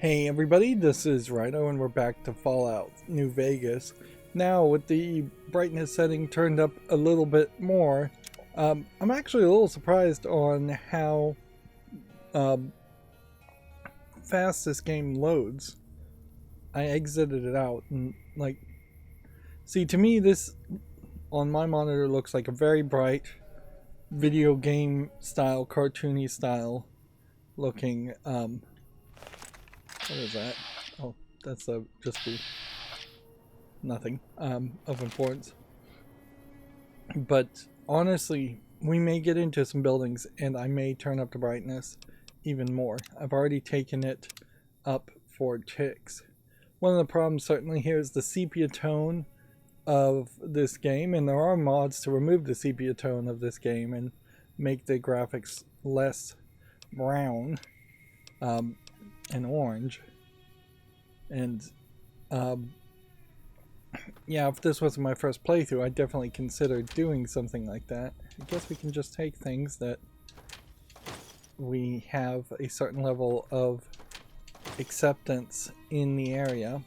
Hey everybody, this is Rydo and we're back to Fallout New Vegas. Now with the brightness setting turned up a little bit more, I'm actually a little surprised on how fast this game loads. I exited it out and see, to me this on my monitor looks like a very bright video game style, cartoony style looking what is that? Oh, that's just the nothing of importance. But honestly, we may get into some buildings and I may turn up the brightness even more. I've already taken it up 4 ticks. One of the problems certainly here is the sepia tone of this game, and there are mods to remove the sepia tone of this game and make the graphics less brown and orange. And yeah, if this wasn't my first playthrough, I'd definitely consider doing something like that. I guess we can just take things that we have a certain level of acceptance in the area.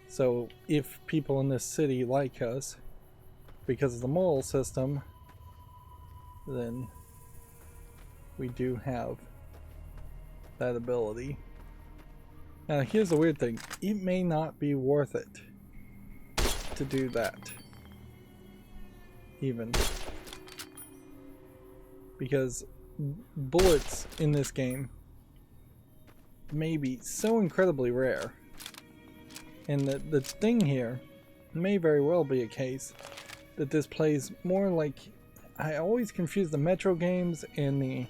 So if people in this city like us because of the moral system, then we do have that ability. Now here's the weird thing, it may not be worth it to do that, even, because bullets in this game may be so incredibly rare, and the thing here may very well be a case that this plays more like, I always confuse the Metro games and the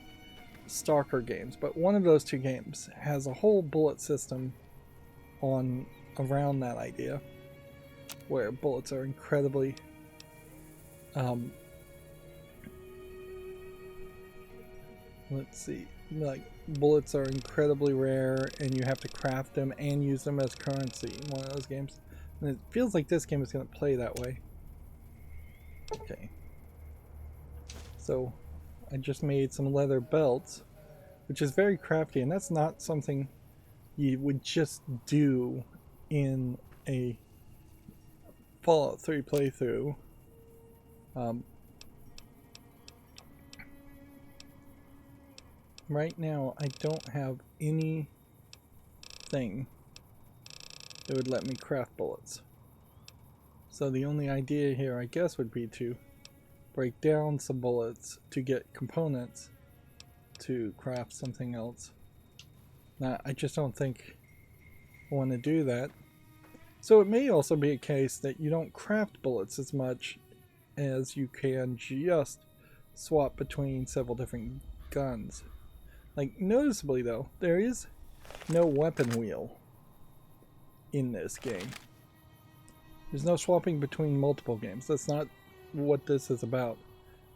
Stalker games, but one of those two games has a whole bullet system on around that idea where bullets are incredibly let's see, like bullets are incredibly rare and you have to craft them and use them as currency in one of those games, and it feels like this game is going to play that way. Okay, so I just made some leather belts, which is very crafty, and that's not something you would just do in a Fallout 3 playthrough. Right now I don't have anything that would let me craft bullets. So the only idea here, I guess, would be to break down some bullets to get components to craft something else. Now, I just don't think I want to do that. So it may also be a case that you don't craft bullets as much as you can just swap between several different guns. Like, noticeably though, there is no weapon wheel in this game. There's no swapping between multiple games. That's not what this is about.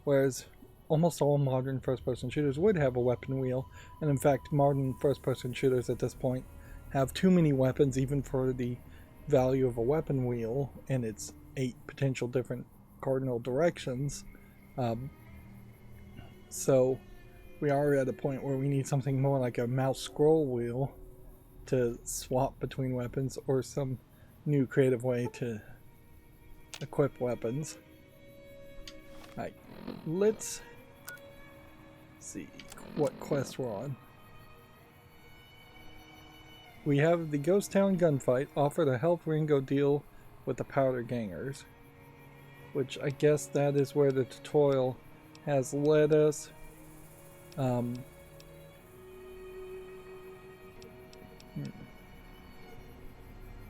Whereas almost all modern first-person shooters would have a weapon wheel, and in fact modern first-person shooters at this point have too many weapons even for the value of a weapon wheel, and it's 8 potential different cardinal directions. So we are at a point where we need something more like a mouse scroll wheel to swap between weapons, or some new creative way to equip weapons. Alright, let's see what quest we're on. We have the Ghost Town gunfight. Offer to help Ringo deal with the powder gangers, which I guess that is where the tutorial has led us.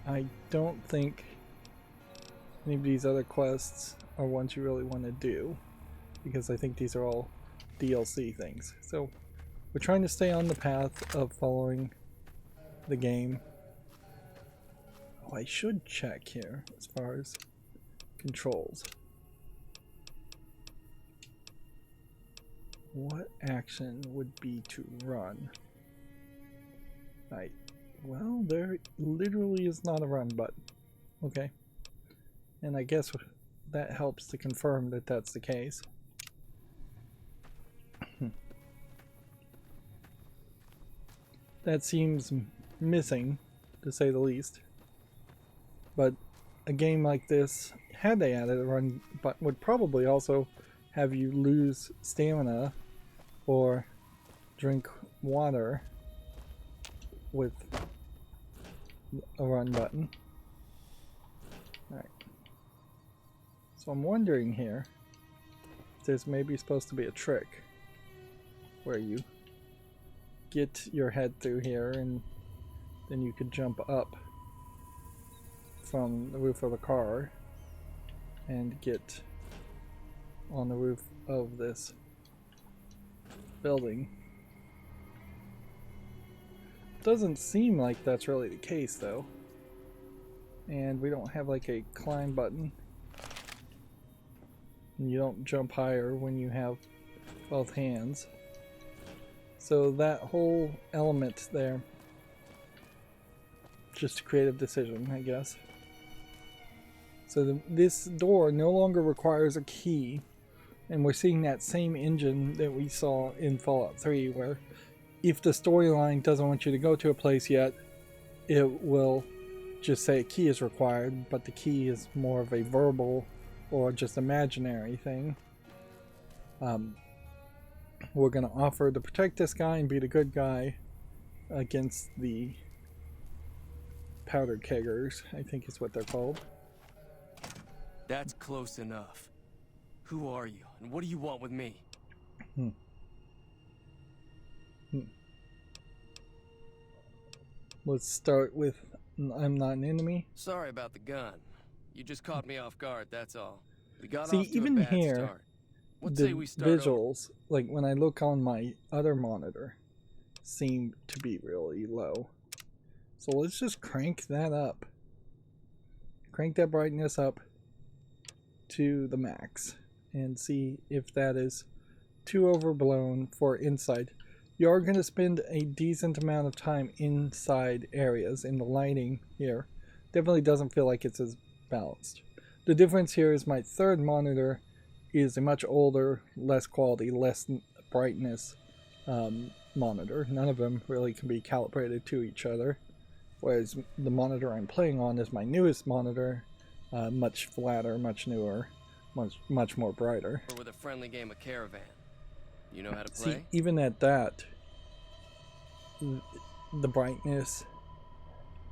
I don't think any of these other quests are ones you really want to do, because I think these are all DLC things. So we're trying to stay on the path of following the game. Oh, I should check here as far as controls. What action would be to run? Right. Well, there literally is not a run button. Okay. And I guess that helps to confirm that that's the case. That seems missing, to say the least. But a game like this, had they added a run button, would probably also have you lose stamina or drink water with a run button. Alright. So I'm wondering here if there's maybe supposed to be a trick where you get your head through here and then you could jump up from the roof of a car and get on the roof of this building. Doesn't seem like that's really the case though. And we don't have like a climb button. And you don't jump higher when you have both hands. So that whole element there, just a creative decision, I guess. So this door no longer requires a key, and we're seeing that same engine that we saw in Fallout 3, where if the storyline doesn't want you to go to a place yet, it will just say a key is required, but the key is more of a verbal or just imaginary thing. We're going to offer to protect this guy and be the good guy against the powder keggers, I think is what they're called. That's close enough. Who are you, and what do you want with me? Let's start with I'm not an enemy. Sorry about the gun. You just caught me off guard, that's all. We got See, off to even a bad here, start. What the say we start visuals, like when I look on my other monitor, seem to be really low. So let's just crank that up. Crank that brightness up to the max and see if that is too overblown for inside. You are going to spend a decent amount of time inside areas, in the lighting here. Definitely doesn't feel like it's as balanced. The difference here is my third monitor is a much older, less quality, less brightness monitor. None of them really can be calibrated to each other. Whereas the monitor I'm playing on is my newest monitor, much flatter, much newer, much more brighter. Or with a friendly game of Caravan. You know how to play? See, even at that, the brightness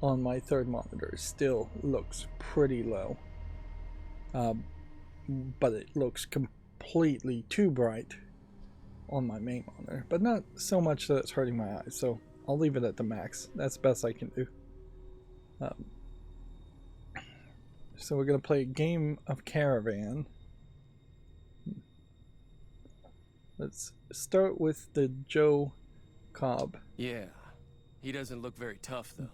on my third monitor still looks pretty low. But it looks completely too bright on my main monitor. But not so much that it's hurting my eyes, so I'll leave it at the max. That's the best I can do. So we're going to play a game of Caravan. Let's start with the Joe Cobb. Yeah, he doesn't look very tough though.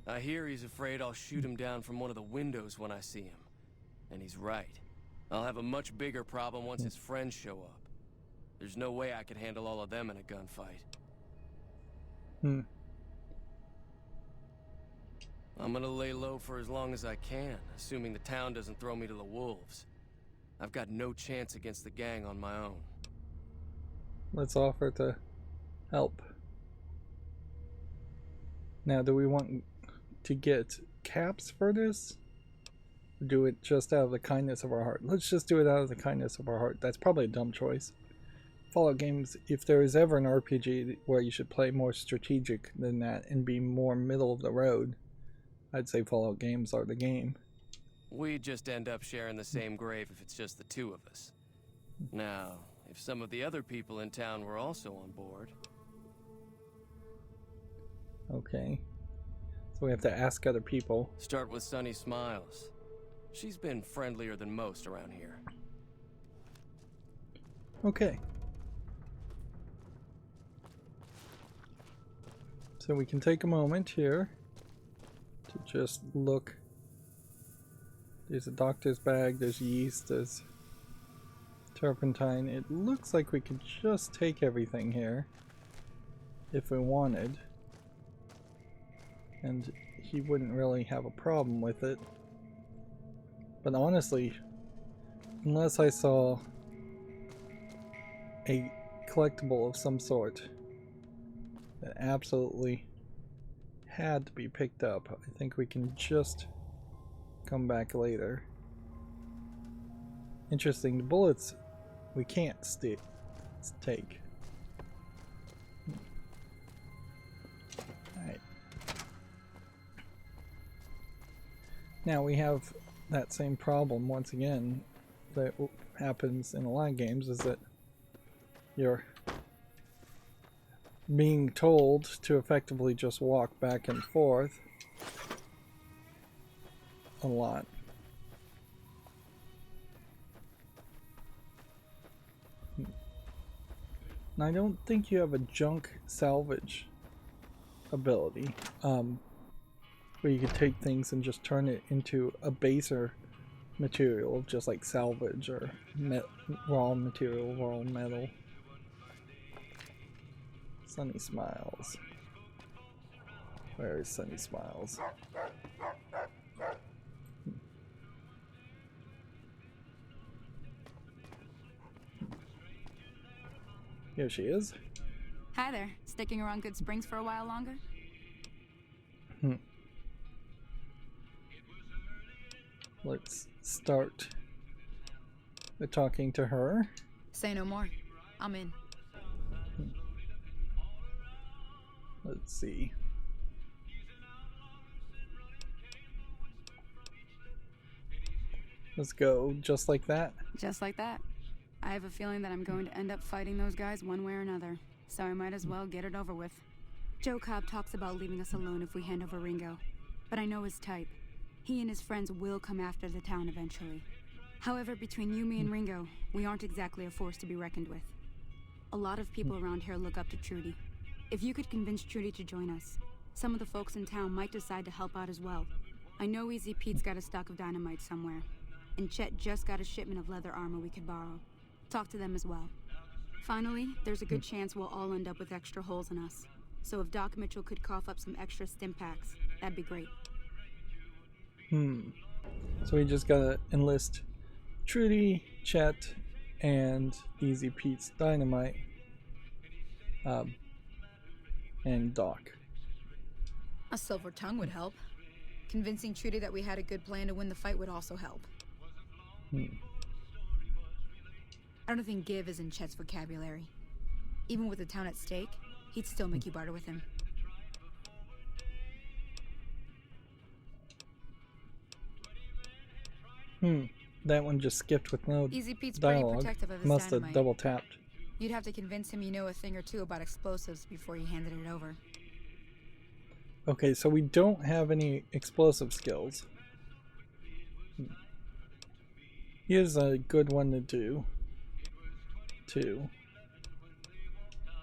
I hear he's afraid I'll shoot him down from one of the windows when I see him. And he's right. I'll have a much bigger problem once his friends show up. There's no way I could handle all of them in a gunfight. I'm gonna lay low for as long as I can, assuming the town doesn't throw me to the wolves. I've got no chance against the gang on my own. Let's offer to help. Now, do we want to get caps for this? Or do it just out of the kindness of our heart? Let's just do it out of the kindness of our heart. That's probably a dumb choice. Fallout games, if there is ever an RPG where you should play more strategic than that and be more middle of the road, I'd say Fallout games are the game. We'd just end up sharing the same grave if it's just the two of us. Now, if some of the other people in town were also on board. Okay. So we have to ask other people. Start with Sunny Smiles. She's been friendlier than most around here. Okay. So we can take a moment here to just look. There's a doctor's bag, there's yeast, there's turpentine. It looks like we could just take everything here if we wanted. And he wouldn't really have a problem with it. But honestly, unless I saw a collectible of some sort that absolutely had to be picked up. I think we can just come back later. Interesting, the bullets we can't take. Alright. Now we have that same problem once again that happens in a lot of games, is that you're being told to effectively just walk back and forth a lot. And I don't think you have a junk salvage ability, where you could take things and just turn it into a baser material, just like salvage or raw material, raw metal. Sunny Smiles. Where is Sunny Smiles? Here she is. Hi there. Sticking around Good Springs for a while longer? Let's start with talking to her. Say no more. I'm in. Let's see. Let's go just like that. Just like that. I have a feeling that I'm going to end up fighting those guys one way or another, so I might as well get it over with. Joe Cobb talks about leaving us alone if we hand over Ringo, but I know his type. He and his friends will come after the town eventually. However, between you, me, and Ringo, we aren't exactly a force to be reckoned with. A lot of people around here look up to Trudy. If you could convince Trudy to join us, some of the folks in town might decide to help out as well. I know Easy Pete's got a stock of dynamite somewhere, and Chet just got a shipment of leather armor we could borrow. Talk to them as well. Finally, there's a good chance we'll all end up with extra holes in us. So if Doc Mitchell could cough up some extra stim packs, that'd be great. So we just gotta enlist Trudy, Chet, and Easy Pete's dynamite. And Doc. A silver tongue would help. Convincing Trudy that we had a good plan to win the fight would also help. I don't think give is in Chet's vocabulary. Even with the town at stake, he'd still make you barter with him. That one just skipped with no Easy Pete's dialogue. pretty protective of his Must dynamite. have double tapped. You'd have to convince him you know a thing or two about explosives before you handed it over. Okay, so we don't have any explosive skills. Here's a good one to do. Too.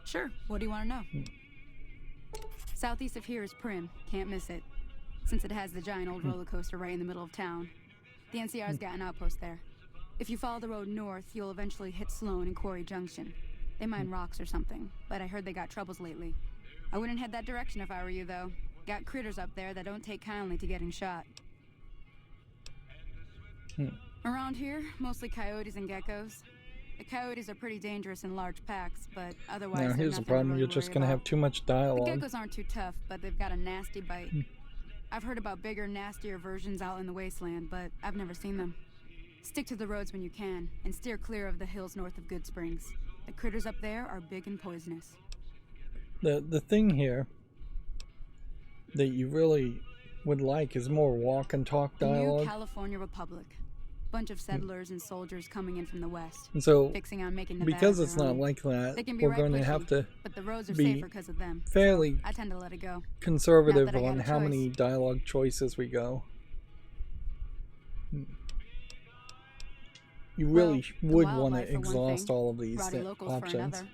Sure, what do you want to know? Southeast of here is Prim, can't miss it. Since it has the giant old roller coaster right in the middle of town. The NCR's got an outpost there. If you follow the road north, you'll eventually hit Sloan and Quarry Junction. They mine rocks or something, but I heard they got troubles lately. I wouldn't head that direction if I were you, though. Got critters up there that don't take kindly to getting shot. Around here, mostly coyotes and geckos. The coyotes are pretty dangerous in large packs, but otherwise Now they're here's the nothing to problem, really you're just worry gonna about. have too much The dialogue. geckos aren't too tough, but they've got a nasty bite. I've heard about bigger, nastier versions out in the wasteland, but I've never seen them. Stick to the roads when you can, and steer clear of the hills north of Good Springs. The critters up there are big and poisonous. The thing here that you really would like is more walk and talk The New dialogue. California Republic. Bunch of settlers and soldiers coming in from the west, And so, fixing on making Nevada because their it's not own. like that, They can be we're right going to pushy, have to but the roads are be safer because of them. fairly I tend to let it go. conservative Not that I on got a how choice. many dialogue choices we go. You really Well, would the want wildlife to for one exhaust thing, all of these rowdy locals for options. another.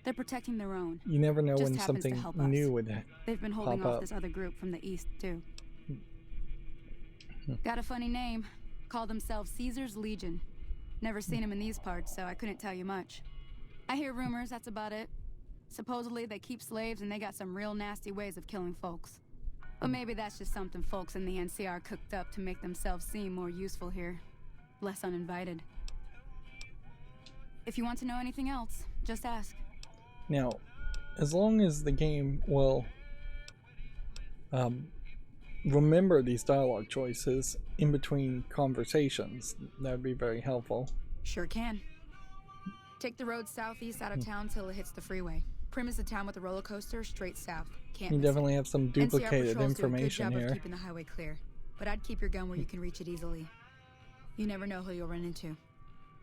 They're protecting their own. You never know Just when happens to something help us. new would They've been holding pop off up. this other group from the east, too. Got a funny name. Call themselves Caesar's Legion. Never seen them in these parts, so I couldn't tell you much. I hear rumors, that's about it. Supposedly they keep slaves and they got some real nasty ways of killing folks. But maybe that's just something folks in the NCR cooked up to make themselves seem more useful here. Less uninvited. If you want to know anything else, just ask. Now, as long as the game will remember these dialogue choices in between conversations. That would be very helpful. Sure can. Take the road southeast out of town till it hits the freeway. Premise the town with a roller coaster straight south. Can't You miss definitely have some duplicated NCR patrols do a good information job here. of keeping the highway clear, but I'd keep your gun where you can reach it easily. You never know who you'll run into.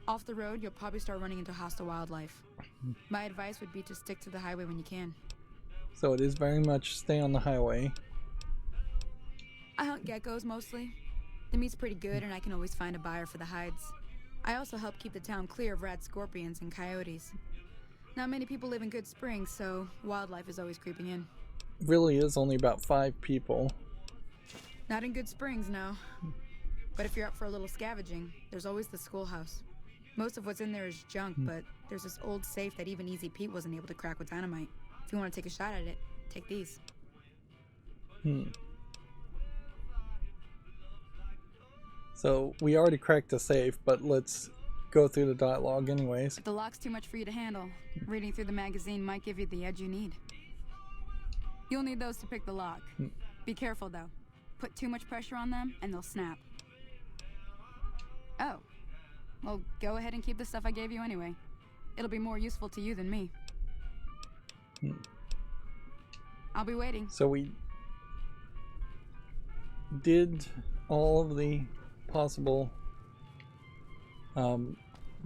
Off the road, you'll probably start running into hostile wildlife. My advice would be to stick to the highway when you can. So it is very much stay on the highway. I hunt geckos mostly. The meat's pretty good and I can always find a buyer for the hides. I also help keep the town clear of rat scorpions and coyotes. Not many people live in Good Springs, so wildlife is always creeping in. Really is only about 5 people. Not in Good Springs, no. But if you're up for a little scavenging, there's always the schoolhouse. Most of what's in there is junk, but there's this old safe that even Easy Pete wasn't able to crack with dynamite. If you want to take a shot at it, take these. So we already cracked the safe, but let's go through the dialogue anyways. If the lock's too much for you to handle, reading through the magazine might give you the edge you need. You'll need those to pick the lock. Be careful though. Put too much pressure on them and they'll snap. Oh. Well, go ahead and keep the stuff I gave you anyway. It'll be more useful to you than me. I'll be waiting. So we did all of the possible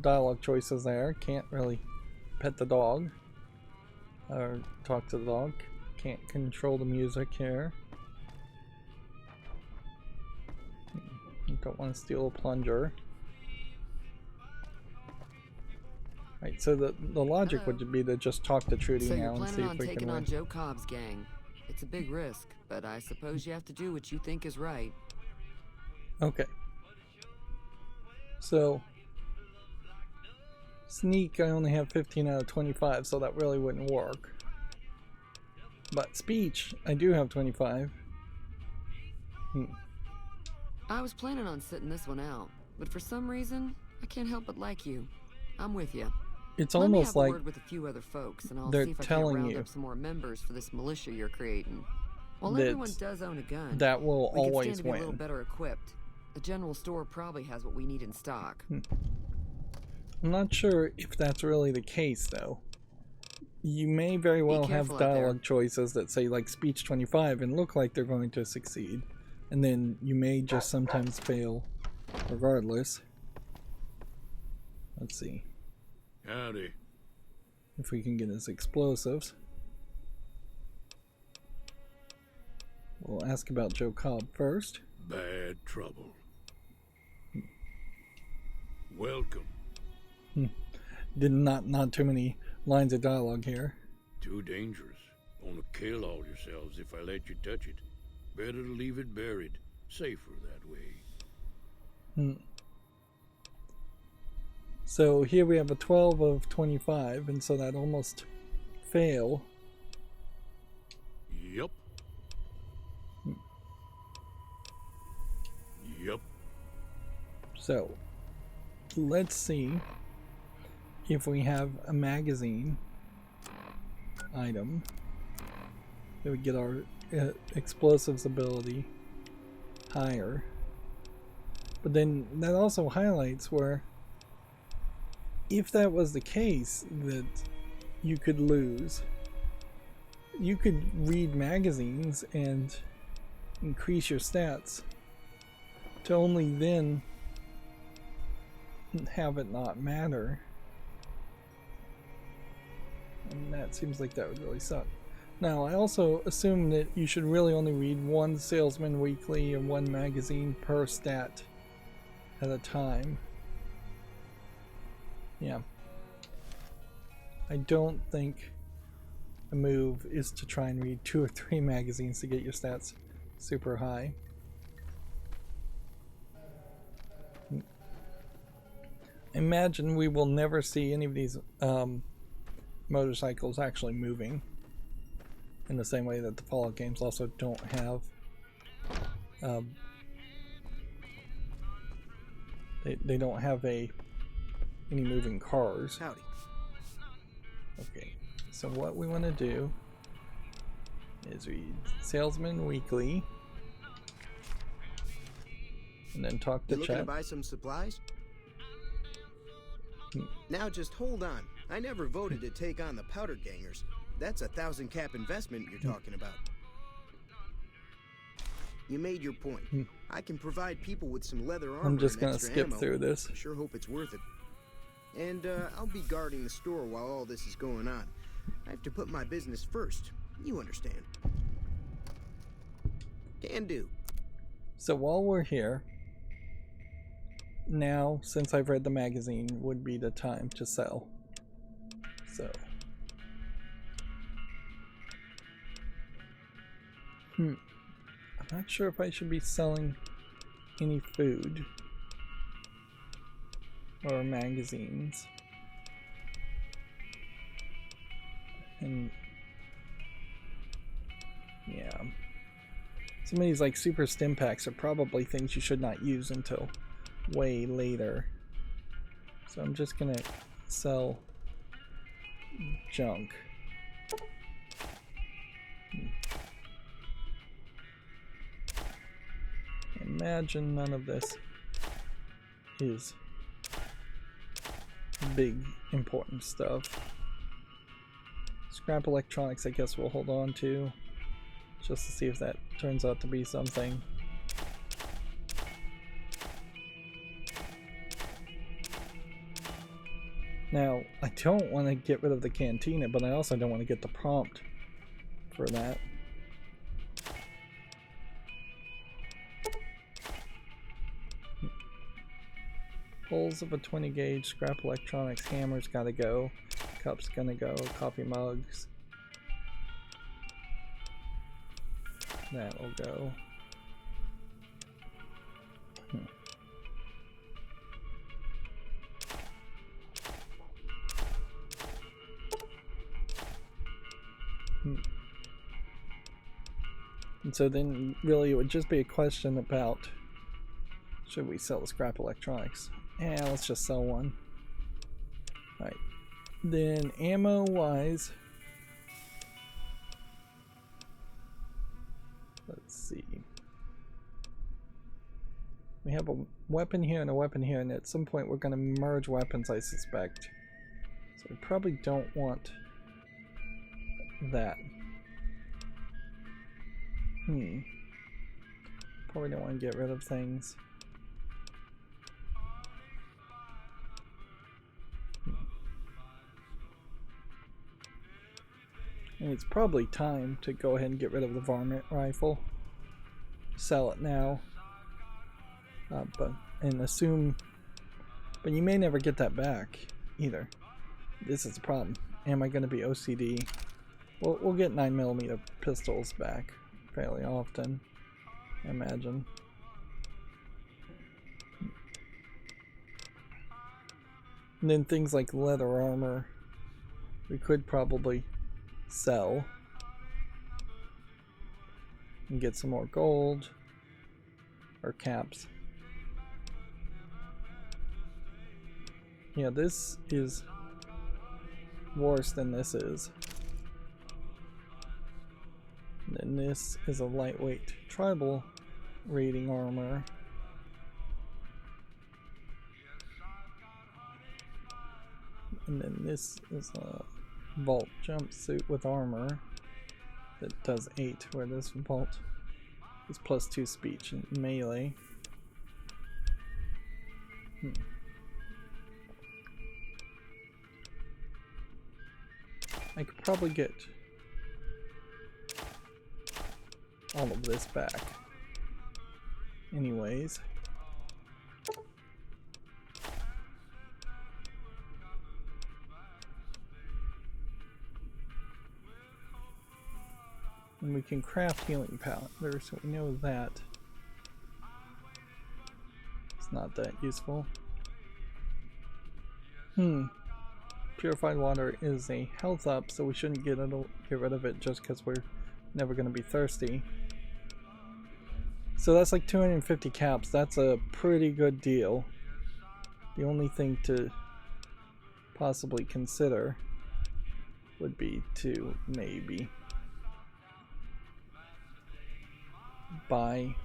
dialogue choices there. Can't really pet the dog or talk to the dog. Can't control the music here. Don't want to steal a plunger. Right, so the logic would be to just talk to Trudy So now you're and see planning if on we can taking win. on Joe Cobb's gang. It's a big risk, but I suppose you have to do what you think is right. Okay. So sneak, I only have 15 out of 25, so that really wouldn't work. But speech, I do have 25. I was planning on sitting this one out, but for some reason, I can't help but like you. I'm with you. It's Let me almost have a like word with a few other folks, and I'll they're see if I can't telling round you up some more members for this militia you're creating. While that everyone does own a gun, that will we can always stand to be a little win. better equipped. The general store probably has what we need in stock. I'm not sure if that's really the case, though. You may very well have careful out there. dialogue choices that say, like, speech 25 and look like they're going to succeed. And then you may just sometimes fail regardless. Let's see Howdy. if we can get his explosives. We'll ask about Joe Cobb first. Bad trouble. Welcome. Did not too many lines of dialogue here. Too dangerous. Gonna kill all yourselves if I let you touch it. Better to leave it buried. Safer that way. So here we have a 12 of 25, and so that almost fail. Yup. Yup. So let's see if we have a magazine item that would get our explosives ability higher. But then that also highlights where if that was the case, that you could lose. You could read magazines and increase your stats to only then have it not matter. And that seems like that would really suck. Now, I also assume that you should really only read one Salesman Weekly and one magazine per stat at a time. Yeah. I don't think a move is to try and read 2 or 3 magazines to get your stats super high. Imagine we will never see any of these motorcycles actually moving, in the same way that the Fallout games also don't have they don't have any moving cars. Howdy. Okay, so what we want to do is read Salesman Weekly. And then talk to You looking to chat. buy some supplies? Now just hold on. I never voted to take on the powder gangers. That's 1,000 cap investment you're talking about. You made your point. I can provide people with some leather armor. I'm just and gonna extra skip ammo. through this. I sure hope it's worth it. And I'll be guarding the store while all this is going on. I have to put my business first. You understand. Can do. So while we're here, now, since I've read the magazine, would be the time to sell. So. I'm not sure if I should be selling any food or magazines. And yeah. Some of these like super stim packs are probably things you should not use until way later. So I'm just gonna sell junk. Imagine none of this is big important stuff. Scrap electronics I guess we'll hold on to just to see if that turns out to be something. Now, I don't want to get rid of the cantina, but I also don't want to get the prompt for that. Bowls of a 20 gauge, scrap electronics, hammers gotta go, cups gonna go, coffee mugs. That'll go. And so then really it would just be a question about should we sell the scrap electronics? Yeah, let's just sell one. Alright. Then ammo wise, let's see. We have a weapon here and a weapon here, and at some point we're going to merge weapons, I suspect. So we probably don't want that. Probably don't want to get rid of things. And it's probably time to go ahead and get rid of the varmint rifle. Sell it now. But you may never get that back either. This is the problem. Am I going to be OCD? We'll get 9mm pistols back fairly often, I imagine. And then things like leather armor, we could probably sell and get some more gold or caps. Yeah, this is worse than this is. And then this is a lightweight tribal raiding armor. And then this is a vault jumpsuit with armor that does 8, where this vault is +2 speech and melee. I could probably get all of this back anyways. And we can craft healing powder, so we know that it's not that useful. Purified water is a health up, so we shouldn't get rid of it just because we're never going to be thirsty. So that's like 250 caps. That's a pretty good deal. The only thing to possibly consider would be to maybe buy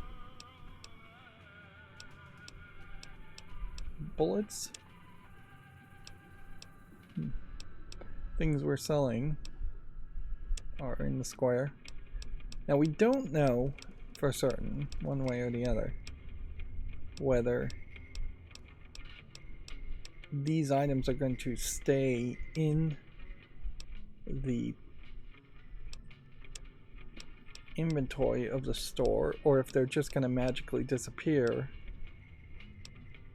bullets. Things we're selling are in the square. Now we don't know for certain, one way or the other, whether these items are going to stay in the inventory of the store or if they're just going to magically disappear,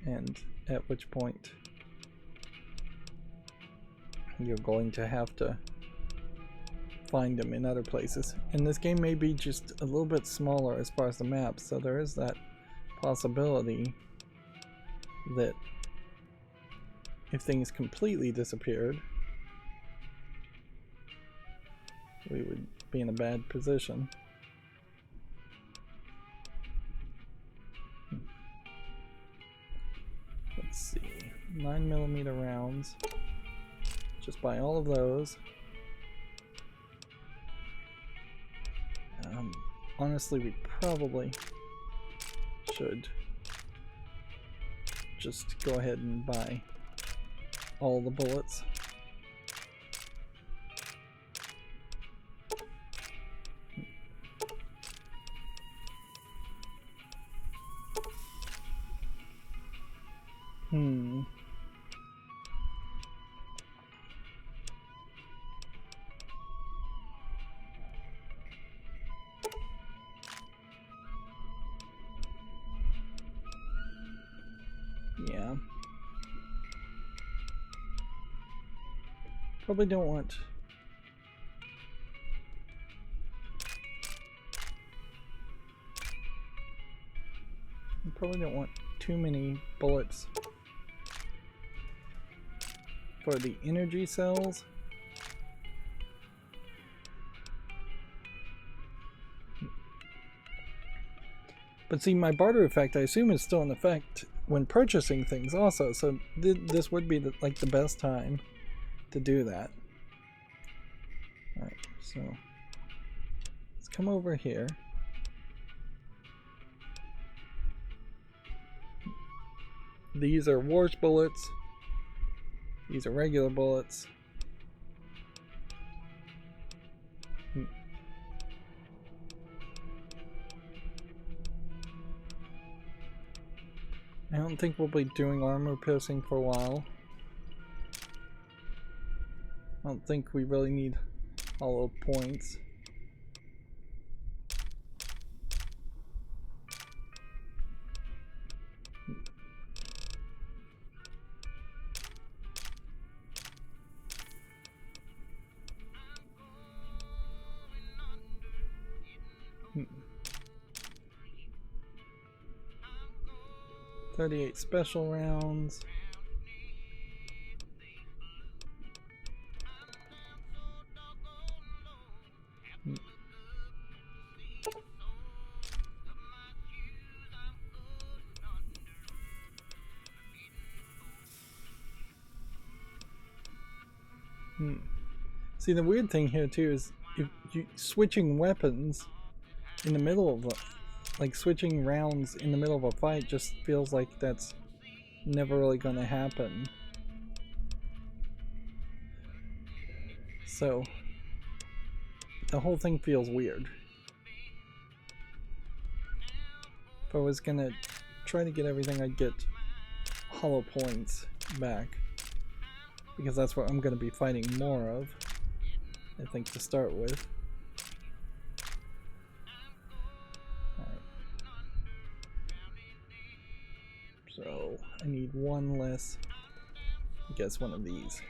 and at which point you're going to have to find them in other places. And this game may be just a little bit smaller as far as the map, so there is that possibility that if things completely disappeared, we would be in a bad position. Let's see, 9mm rounds. Just buy all of those. Honestly, we probably should just go ahead and buy all the bullets. Yeah. Probably don't want too many bullets for the energy cells. But see, my barter effect, I assume, is still in effect when purchasing things also, so this would be like the best time to do that. Alright, so let's come over here. These are wars bullets. These are regular bullets. I don't think we'll be doing armor piercing for a while. I don't think we really need hollow points. Hmm. 38 special rounds. See, the weird thing here too is if you switching weapons in the middle of like switching rounds in the middle of a fight just feels like that's never really going to happen. So the whole thing feels weird. If I was gonna try to get everything, I'd get hollow points back, because that's what I'm gonna be fighting more of, I think, to start with. Alright. So I need one less, I guess, one of these.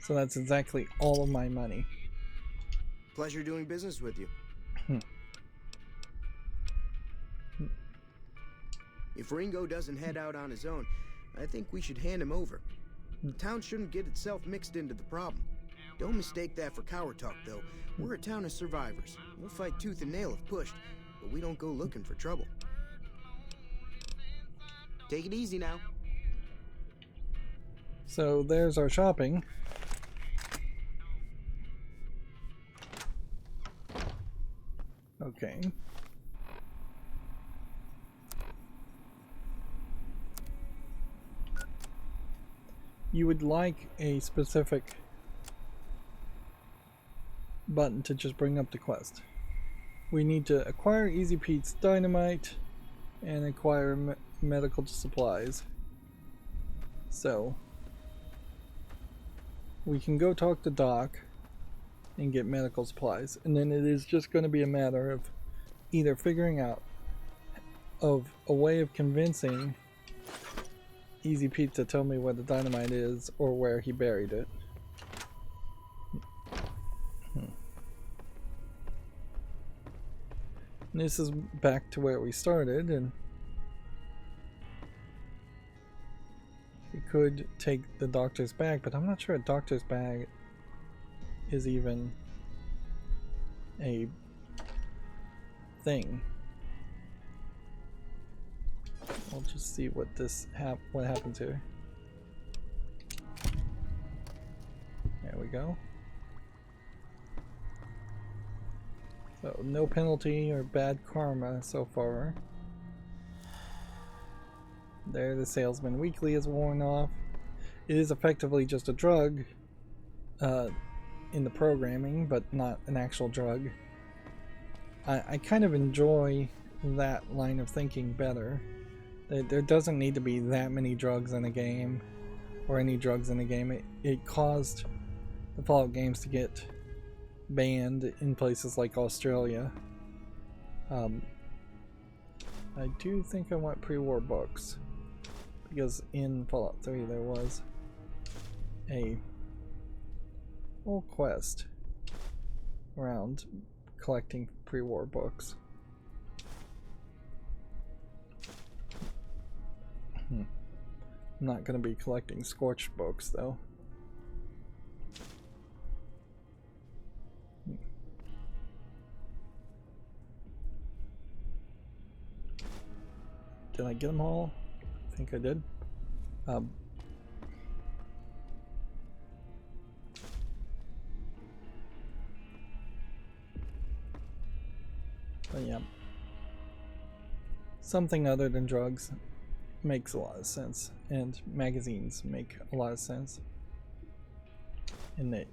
So that's exactly all of my money. Pleasure doing business with you. If Ringo doesn't head out on his own, I think we should hand him over. The town shouldn't get itself mixed into the problem. Don't mistake that for coward talk, though. We're a town of survivors. We'll fight tooth and nail if pushed, but we don't go looking for trouble. Take it easy now. So there's our shopping. Okay. You would like a specific button to just bring up the quest. We need to acquire Easy Pete's dynamite and acquire medical supplies. So we can go talk to Doc and get medical supplies, and then it is just going to be a matter of either figuring out of a way of convincing Easy Pete to tell me where the dynamite is or where he buried it. This is back to where we started, and we could take the doctor's bag, but I'm not sure a doctor's bag is even a thing. I'll just see what what happens here. There we go. So no penalty or bad karma so far. There, the salesman weekly is worn off. It is effectively just a drug in the programming, but not an actual drug. I kind of enjoy that line of thinking better. There doesn't need to be that many drugs in a game, or any drugs in a game. It caused the Fallout games to get banned in places like Australia. I do think I want pre-war books, because in Fallout 3 there was a whole quest around collecting pre-war books. I'm not going to be collecting Scorched books though. Did I get them all? I think I did. But yeah, something other than drugs makes a lot of sense, and magazines make a lot of sense. In that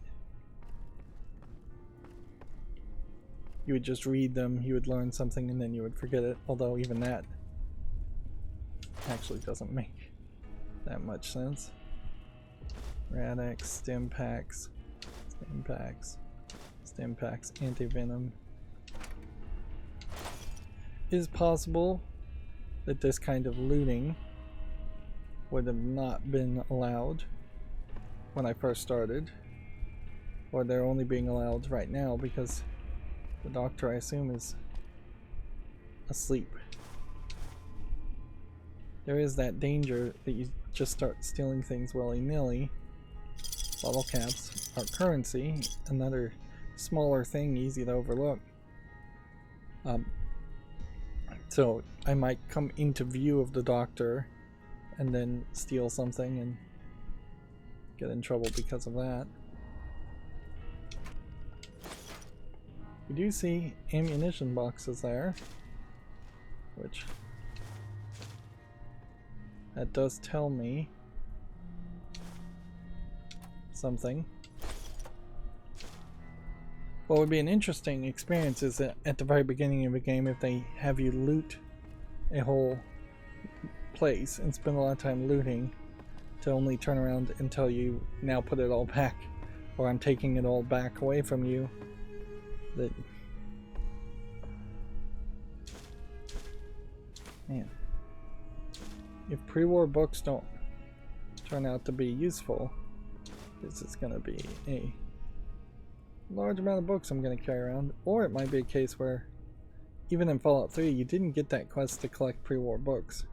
you would just read them, you would learn something, and then you would forget it, although even that actually doesn't make that much sense. Rad-X, stim packs, anti-venom. It is possible that this kind of looting would have not been allowed when I first started, or they're only being allowed right now because the doctor, I assume, is asleep. There is that danger that you just start stealing things willy-nilly. Bottle caps are currency, another smaller thing, easy to overlook. So I might come into view of the doctor and then steal something and get in trouble because of that. We do see ammunition boxes there, which that does tell me something. What would be an interesting experience is that at the very beginning of a game, if they have you loot a whole place and spend a lot of time looting, to only turn around and tell you, now put it all back, or I'm taking it all back away from you. That, man, if pre-war books don't turn out to be useful, this is going to be a large amount of books I'm going to carry around. Or it might be a case where even in Fallout 3 you didn't get that quest to collect pre-war books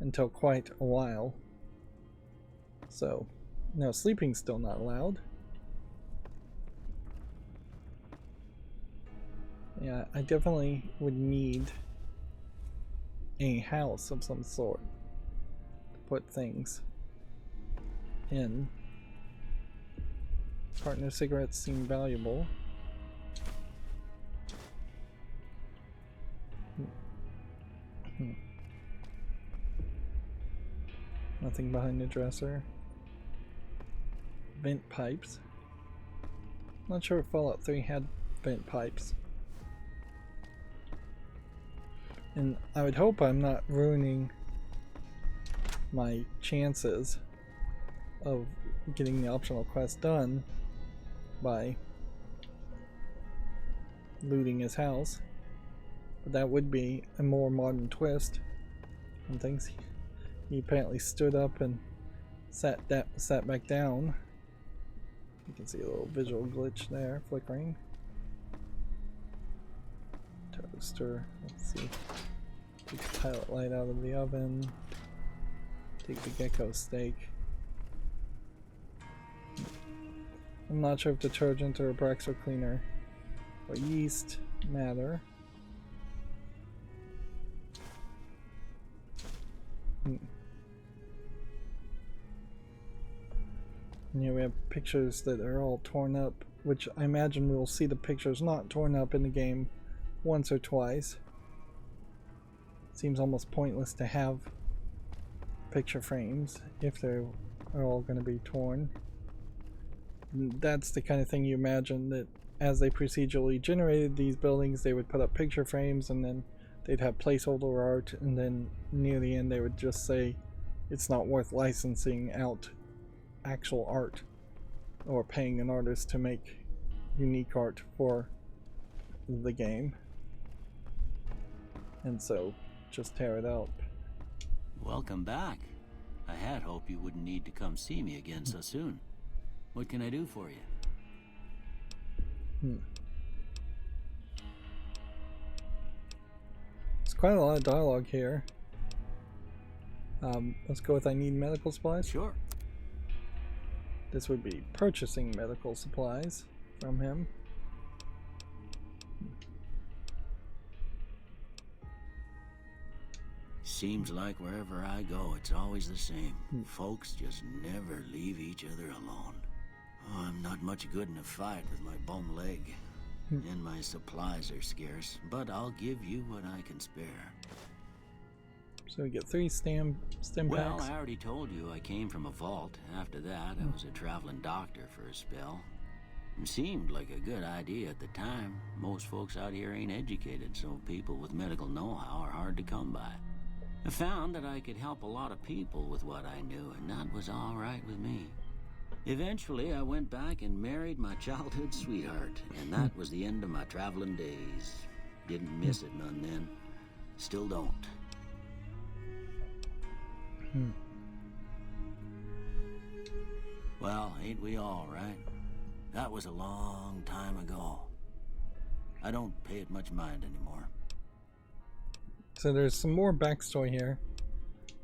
until quite a while. So, no, sleeping's still not allowed. Yeah, I definitely would need a house of some sort to put things in. Partner cigarettes seem valuable. Nothing behind the dresser. Vent pipes. Not sure if Fallout 3 had vent pipes. And I would hope I'm not ruining my chances of getting the optional quest done by looting his house. But that would be a more modern twist on things. He apparently stood up and sat back down. You can see a little visual glitch there, flickering. Toaster. Let's see. Take the pilot light out of the oven. Take the gecko steak. I'm not sure if detergent or a Braxtor cleaner or yeast matter. And here we have pictures that are all torn up, which I imagine we'll see the pictures not torn up in the game once or twice. Seems almost pointless to have picture frames if they are all going to be torn. That's the kind of thing you imagine, that as they procedurally generated these buildings, they would put up picture frames and then they'd have placeholder art, and then near the end they would just say it's not worth licensing out actual art or paying an artist to make unique art for the game, and so just tear it out. Welcome back. I had hoped you wouldn't need to come see me again so soon. What can I do for you? There's quite a lot of dialogue here. Let's go with I need medical supplies. Sure. This would be purchasing medical supplies from him. Seems like wherever I go, it's always the same. Folks just never leave each other alone. Oh, I'm not much good in a fight with my bum leg. And my supplies are scarce, but I'll give you what I can spare. So we get 3 stem Well, packs. I already told you I came from a vault. After that, I was a traveling doctor for a spell. It seemed like a good idea at the time. Most folks out here ain't educated, so people with medical know-how are hard to come by. I found that I could help a lot of people with what I knew, and that was all right with me. Eventually, I went back and married my childhood sweetheart, and that was the end of my traveling days. Didn't miss it none then. Still don't. Well, ain't we all, right? That was a long time ago. I don't pay it much mind anymore. So there's some more backstory here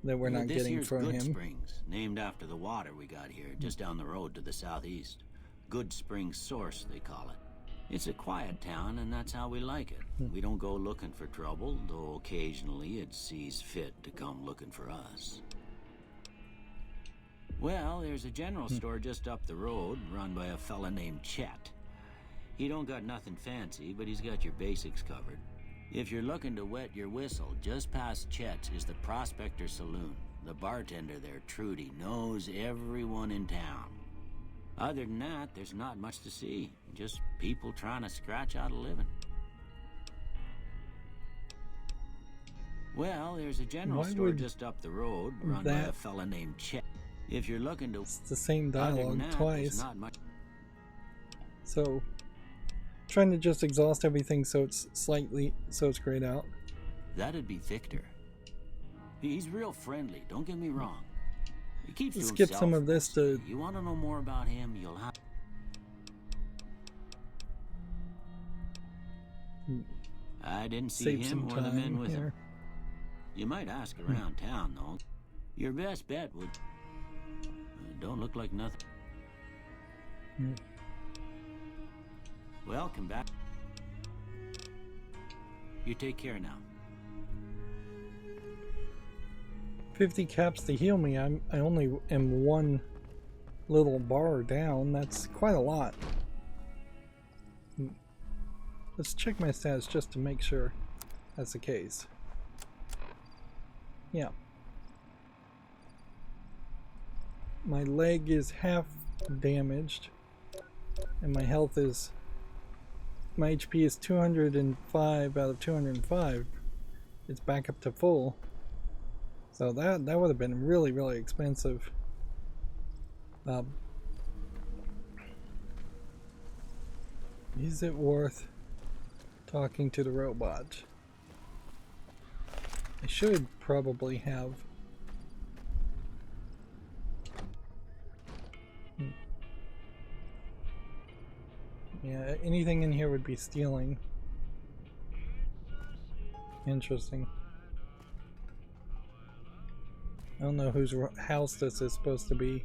that we're not This getting here's from Good him. Springs, named after the water we got here, just down the road to the southeast. Good Springs Source, they call it. It's a quiet town, and that's how we like it. We don't go looking for trouble, though occasionally it sees fit to come looking for us. Well, there's a general store just up the road, run by a fella named Chet. He don't got nothing fancy, but he's got your basics covered. If you're looking to wet your whistle, just past Chet's is the Prospector Saloon. The bartender there, Trudy, knows everyone in town. Other than that, there's not much to see. Just people trying to scratch out a living. Well, there's a general Why store would just up the road, run by a that- fella named Chet. If you're looking to... It's the same Other than dialogue that, there's twice. not much... So trying to just exhaust everything so it's grayed out. That'd be Victor. He's real friendly, don't get me wrong. He keeps to Skip himself some of this mostly. to... You want to know more about him, you'll have... I didn't see Save him some or the men time with him. here. You might ask around town, though. Your best bet would... don't look like nothing. Well, come back. You take care now. 50 caps to heal me. I only am 1 little bar down. That's quite a lot. Let's check my stats just to make sure that's the case. Yeah. my leg is half damaged, and my health is, my HP is 205 out of 205. It's back up to full. So that would have been really, really expensive. Is it worth talking to the robot? I should probably have. Yeah, anything in here would be stealing. Interesting. I don't know whose house this is supposed to be.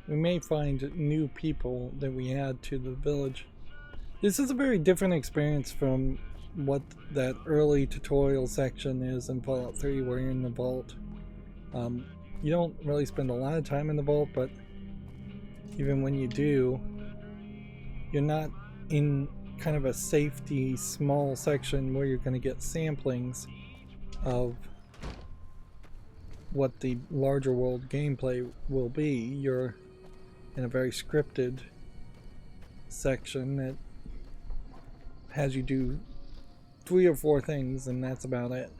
We may find new people that we add to the village. This is a very different experience from what that early tutorial section is in Fallout 3 where you're in the vault. You don't really spend a lot of time in the vault, but even when you do, you're not in kind of a safety small section where you're going to get samplings of what the larger world gameplay will be. You're in a very scripted section that has you do 3 or 4 things, and that's about it.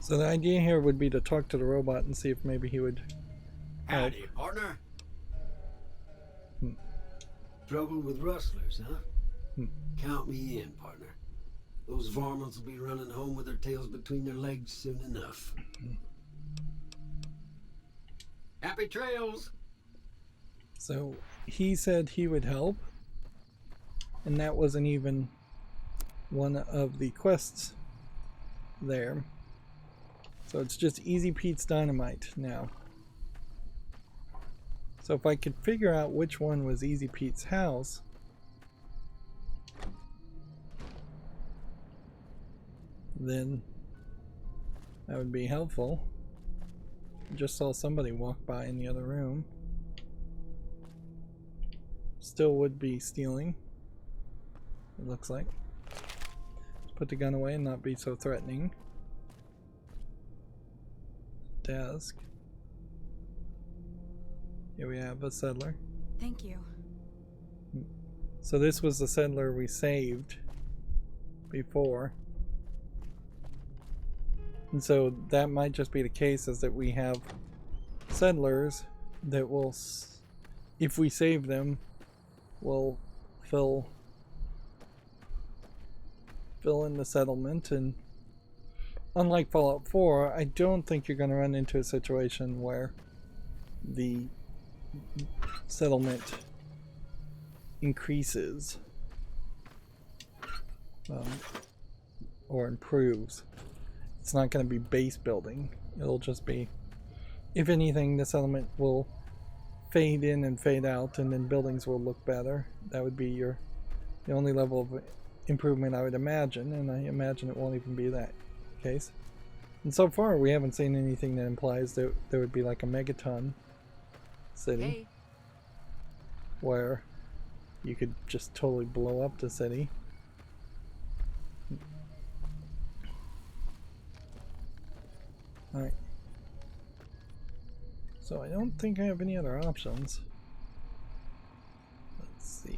So the idea here would be to talk to the robot and see if maybe he would help. Howdy, partner. Trouble with rustlers, huh? Count me in, partner. Those varmints will be running home with their tails between their legs soon enough. Happy trails! So he said he would help, and that wasn't even one of the quests there. So it's just Easy Pete's Dynamite now. So if I could figure out which one was Easy Pete's house, then that would be helpful. Just saw somebody walk by in the other room. Still would be stealing, it looks like. Let's put the gun away and not be so threatening. Desk. Here we have a settler. Thank you. So this was the settler we saved before. And so that might just be the case, is that we have settlers that will, if we save them, will fill in the settlement. And unlike Fallout 4, I don't think you're going to run into a situation where the settlement increases or improves. It's not going to be base building. It'll just be, if anything, the settlement will fade in and fade out, and then buildings will look better. That would be the only level of improvement I would imagine, and I imagine it won't even be that case. And so far we haven't seen anything that implies that there would be like a megaton city where you could just totally blow up the city. Alright. So I don't think I have any other options. Let's see.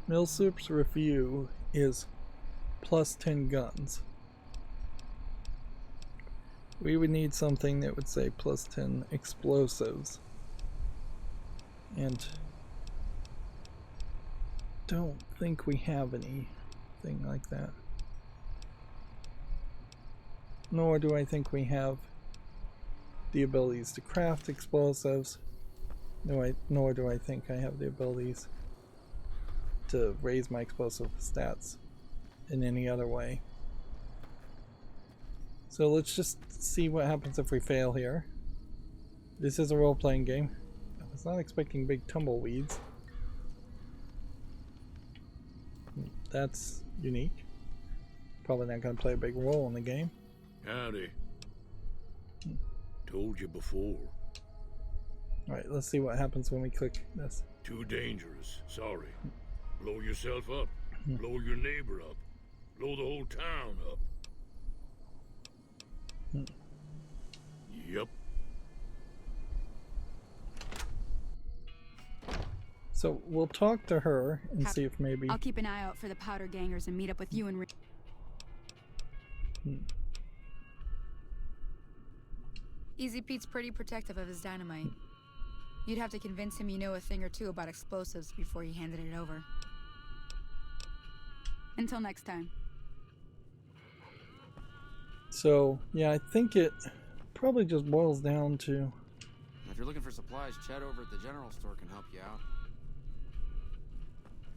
Millsup's review is plus 10 guns. We would need something that would say plus 10 explosives. And don't think we have anything like that. Nor do I think we have the abilities to craft explosives. Nor do I think I have the abilities to raise my explosive stats in any other way. So let's just see what happens if we fail here. This is a role-playing game. I was not expecting big tumbleweeds. That's unique. Probably not going to play a big role in the game. Howdy. Told you before. Alright, let's see what happens when we click this. Too dangerous. Sorry. Blow yourself up. Blow your neighbor up. Blow the whole town up. Yep. So we'll talk to her and see if maybe... I'll keep an eye out for the powder gangers and meet up with you and Easy Pete's pretty protective of his dynamite. You'd have to convince him you know a thing or two about explosives before you handed it over. Until next time. So, yeah, I think it probably just boils down to... If you're looking for supplies, Chad over at the general store can help you out.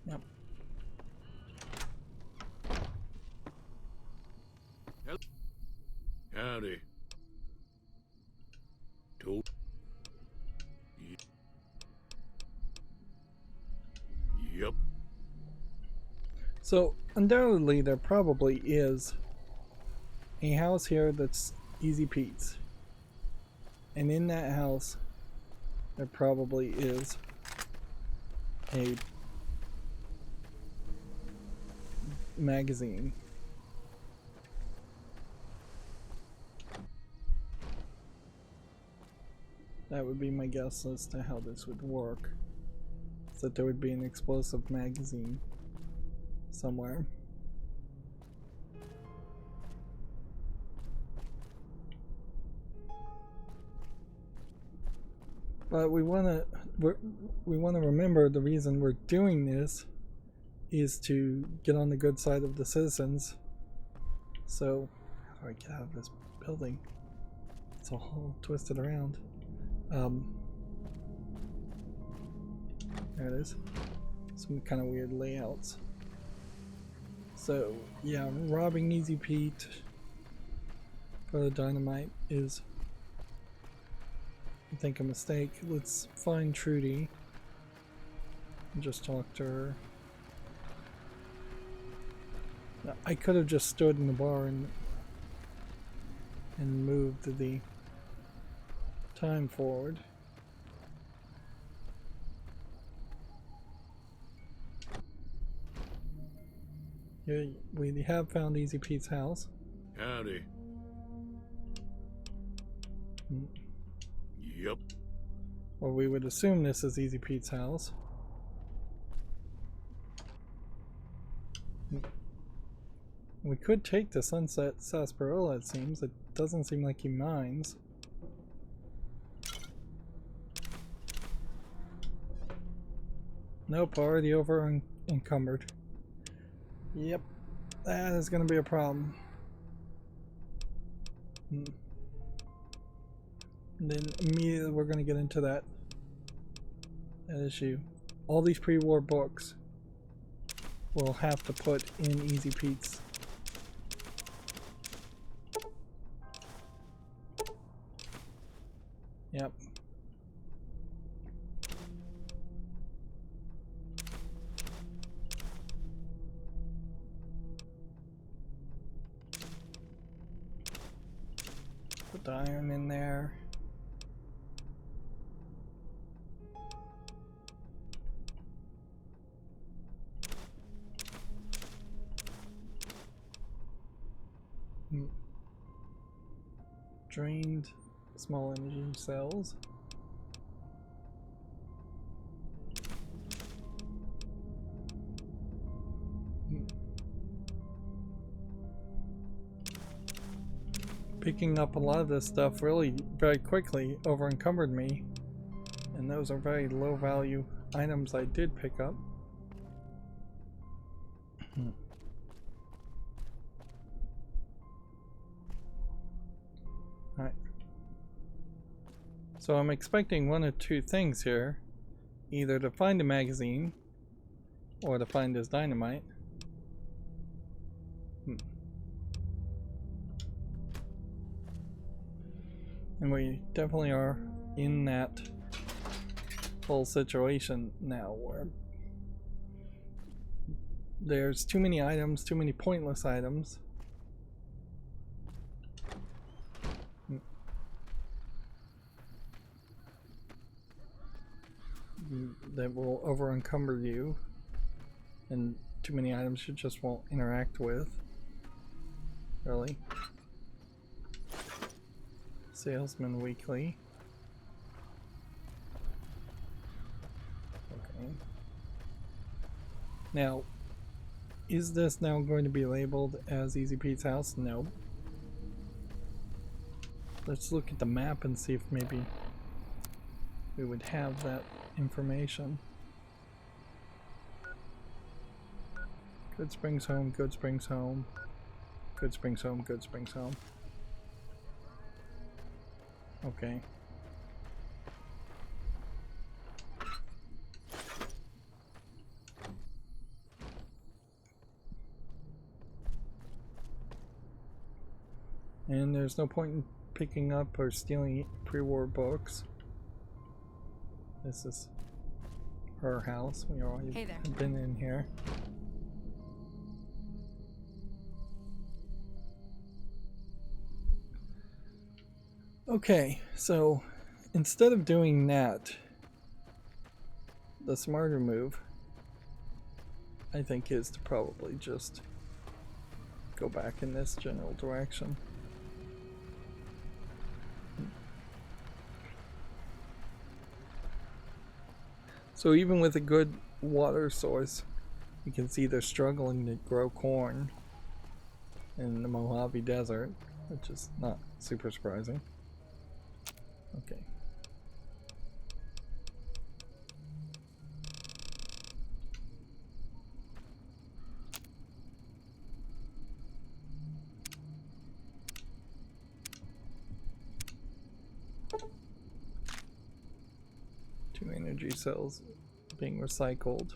Yep. Howdy. Told. Yep. So, undoubtedly, there probably is a house here that's Easy Pete's. And in that house, there probably is a magazine. That would be my guess as to how this would work. Is that there would be an explosive magazine somewhere. But we want to remember the reason we're doing this is to get on the good side of the citizens. So how do I get out of this building? It's all twisted around. There it is. Some kind of weird layouts. So yeah, robbing Easy Pete for the dynamite is, I think, a mistake. Let's find Trudy and just talk to her. I could have just stood in the bar and moved the time forward. Here we have found Easy Pete's house. Howdy. Yep. Or we would assume this is Easy Pete's house. We could take the Sunset Sarsaparilla, it seems. It doesn't seem like he minds. Nope, already over encumbered. Yep, that is going to be a problem. And then immediately we're going to get into that issue. All these pre-war books we'll have to put in Easy Pete's. Yep. Put the iron in there. Drained small energy cells. Picking up a lot of this stuff really very quickly over encumbered me, and those are very low value items I did pick up. Alright. So I'm expecting one of two things here. Either to find a magazine or to find his dynamite. And we definitely are in that whole situation now where there's too many items, too many pointless items. That will over encumber you, and too many items you just won't interact with. Really. Salesman Weekly. Okay. Now, is this now going to be labeled as Easy Pete's house? No. Let's look at the map and see if maybe we would have that information. Good Springs home, Good Springs home. Good Springs home, Good Springs home. Okay. And there's no point in picking up or stealing pre-war books. This is her house. We already have been in here. Okay, so instead of doing that, the smarter move, I think, is to probably just go back in this general direction. So even with a good water source, you can see they're struggling to grow corn in the Mojave Desert, which is not super surprising. Okay. Two energy cells being recycled.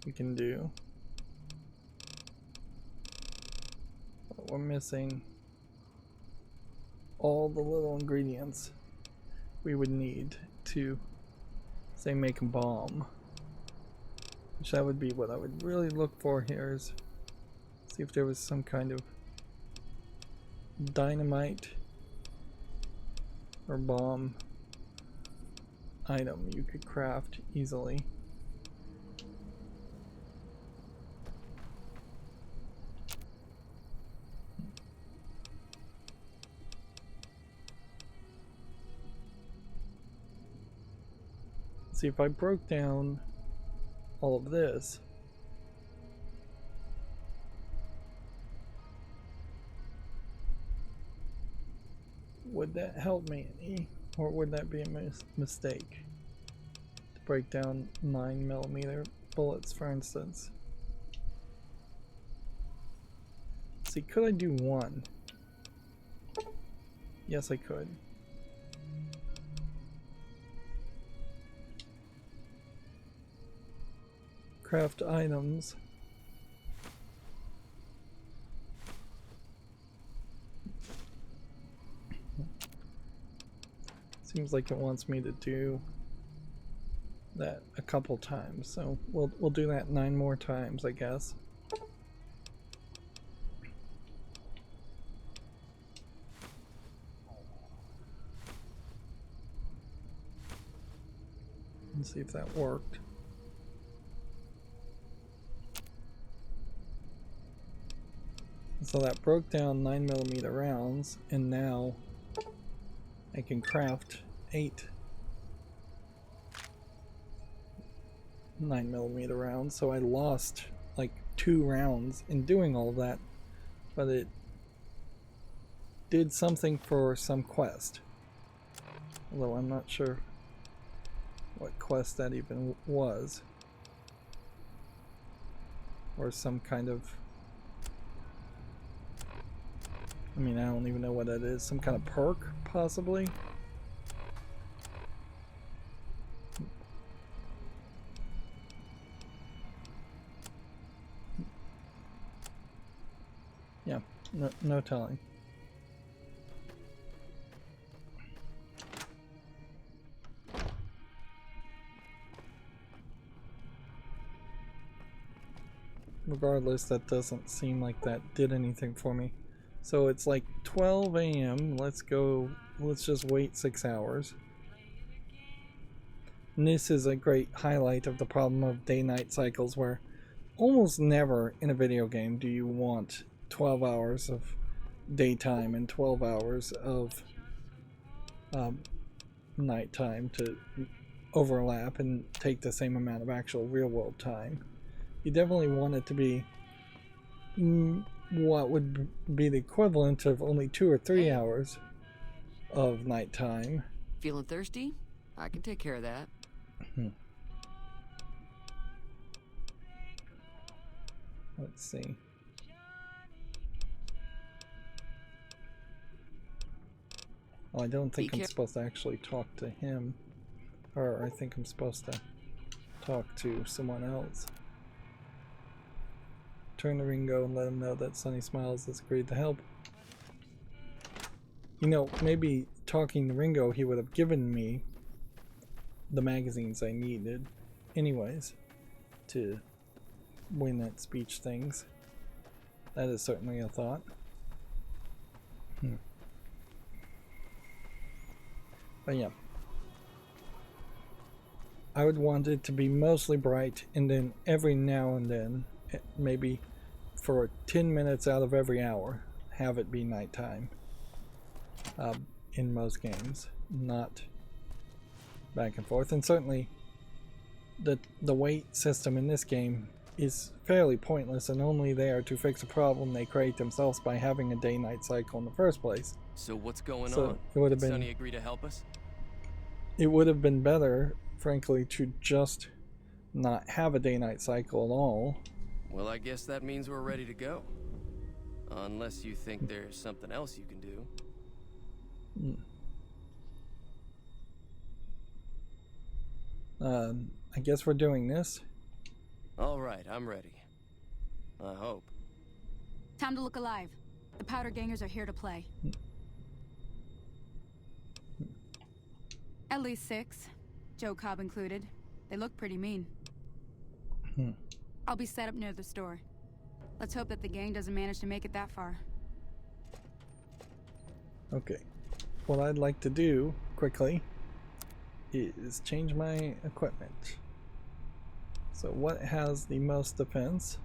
We can do. But we're missing all the little ingredients we would need to, say, make a bomb. Which that would be what I would really look for here, is see if there was some kind of dynamite or bomb item you could craft easily. See, if I broke down all of this, would that help me any, or would that be a mistake? To break down 9mm bullets, for instance. See, could I do one? Yes, I could. Craft items. Seems like it wants me to do that a couple times, so we'll do that 9 more times, I guess. Let's see if that worked. So that broke down 9mm rounds, and now I can craft 8 9mm rounds. So I lost like 2 rounds in doing all that, but it did something for some quest. Although I'm not sure what quest that even was. Or some kind of, I mean, I don't even know what that is. Some kind of perk, possibly? Yeah, no telling. Regardless, that doesn't seem like that did anything for me. So it's like 12 a.m. Let's just wait 6 hours. And this is a great highlight of the problem of day-night cycles, where almost never in a video game do you want 12 hours of daytime and 12 hours of nighttime to overlap and take the same amount of actual real-world time. You definitely want it to be what would be the equivalent of only 2 or 3 hours of nighttime. Feeling thirsty? I can take care of that. Let's see. Well, I don't think I'm supposed to actually talk to him. Or I think I'm supposed to talk to someone else. Turn to Ringo and let him know that Sunny Smiles has agreed to help. You know, maybe talking to Ringo, he would have given me the magazines I needed anyways to win at speech things. That is certainly a thought. But yeah, I would want it to be mostly bright, and then every now and then, maybe for 10 minutes out of every hour, have it be nighttime. In most games, not back and forth. And certainly the wait system in this game is fairly pointless and only there to fix a problem they create themselves by having a day-night cycle in the first place. So what's going on? It would have Did been, Sonny agree to help us? It would have been better, frankly, to just not have a day-night cycle at all. Well, I guess that means we're ready to go. Unless you think there's something else you can do. I guess we're doing this. All right, I'm ready. I hope. Time to look alive. The powder gangers are here to play. At least 6, Joe Cobb included. They look pretty mean. I'll be set up near the store. Let's hope that the gang doesn't manage to make it that far. Okay. What I'd like to do, quickly, is change my equipment. So what has the most defense?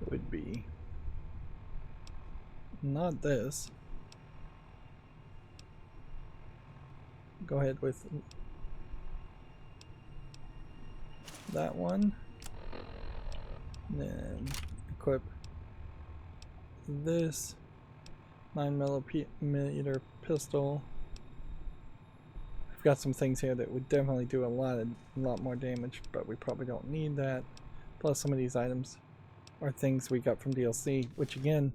It would be not this. Go ahead with that one. Then equip this 9mm pistol. I've got some things here that would definitely do a lot more damage, but we probably don't need that. Plus some of these items are things we got from DLC, which again,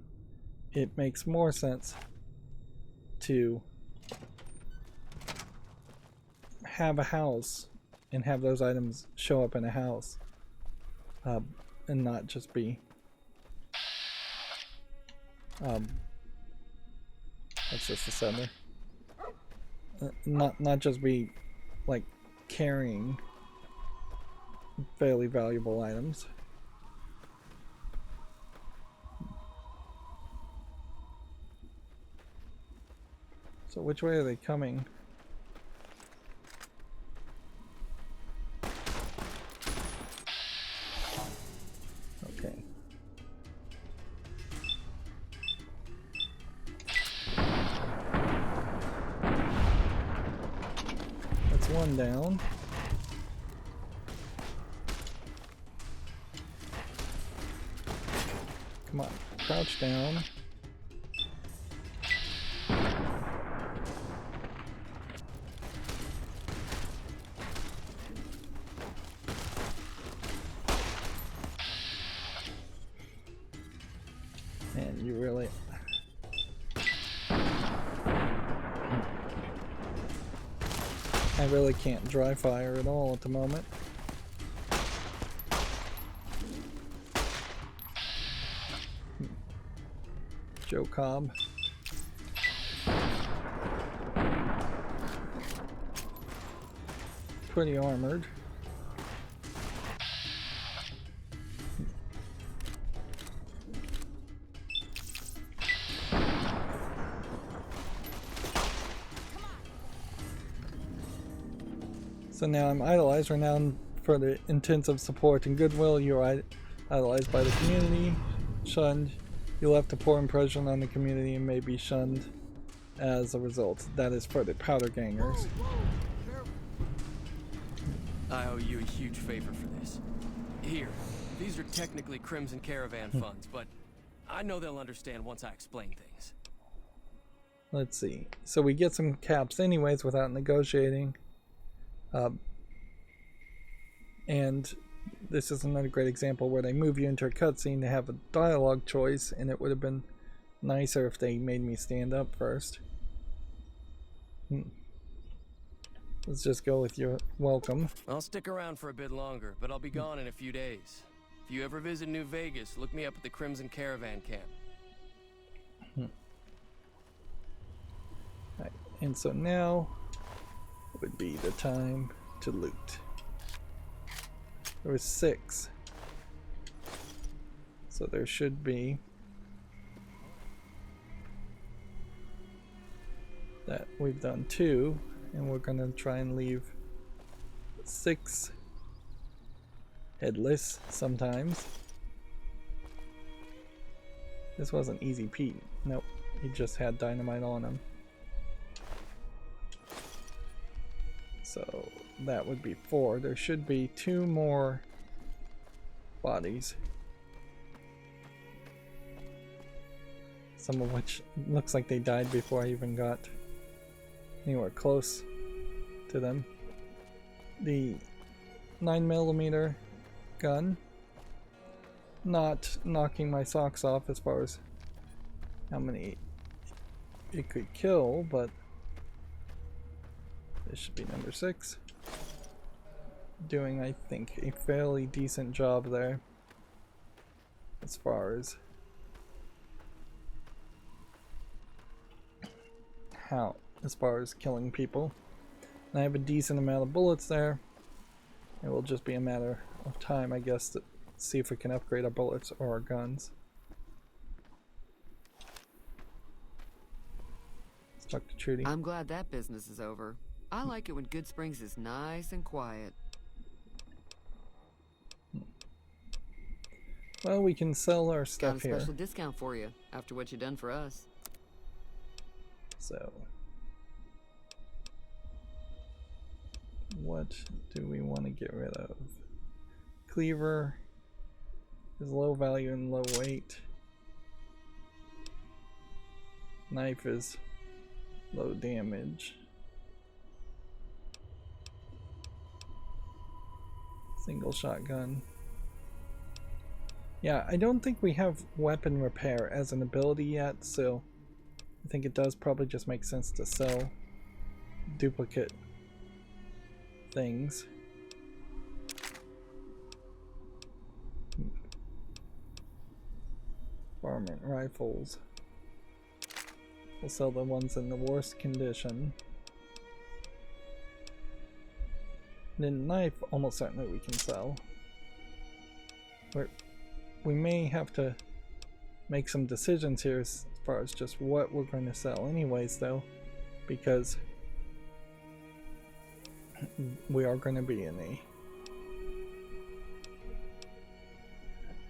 it makes more sense to have a house and have those items show up in a house, and not just be that's just the center. Not just be like carrying fairly valuable items. So which way are they coming? Okay. That's one down. Come on, crouch down. And you really... I really can't dry fire at all at the moment. Joe Cobb. Pretty armored. So now I'm idolized, renowned for the intensive support and goodwill. You are idolized by the community, shunned. You left a poor impression on the community and may be shunned as a result. That is for the powder gangers. I owe you a huge favor for this. Here, these are technically Crimson Caravan funds, but I know they'll understand once I explain things. Let's see. So we get some caps anyways without negotiating. And this is another great example where they move you into a cutscene to have a dialogue choice, and it would have been nicer if they made me stand up first. Let's just go with your welcome. I'll stick around for a bit longer, but I'll be gone in a few days. If you ever visit New Vegas, look me up at the Crimson Caravan camp. Right. And so now would be the time to loot. There was 6. So there should be that. We've done 2, and we're gonna try and leave 6 headless sometimes. This wasn't Easy Pete. Nope, he just had dynamite on him. So that would be 4. There should be 2 more bodies. Some of which looks like they died before I even got anywhere close to them. The 9mm gun, not knocking my socks off as far as how many it could kill, but this should be number 6. Doing, I think, a fairly decent job there as far as killing people. And I have a decent amount of bullets there. It will just be a matter of time, I guess, to see if we can upgrade our bullets or our guns. Let's talk to Trudy. I'm glad that business is over. I like it when Good Springs is nice and quiet. Well, we can sell our Got a stuff here. special discount for you after what you've done for us. So, what do we want to get rid of? Cleaver is low value and low weight. Knife is low damage. Single shotgun. Yeah, I don't think we have weapon repair as an ability yet, so I think it does probably just make sense to sell duplicate things. Varmint rifles. We'll sell the ones in the worst condition. Then knife, almost certainly we can sell. We may have to make some decisions here as far as just what we're going to sell anyways, though, because we are going to be in a...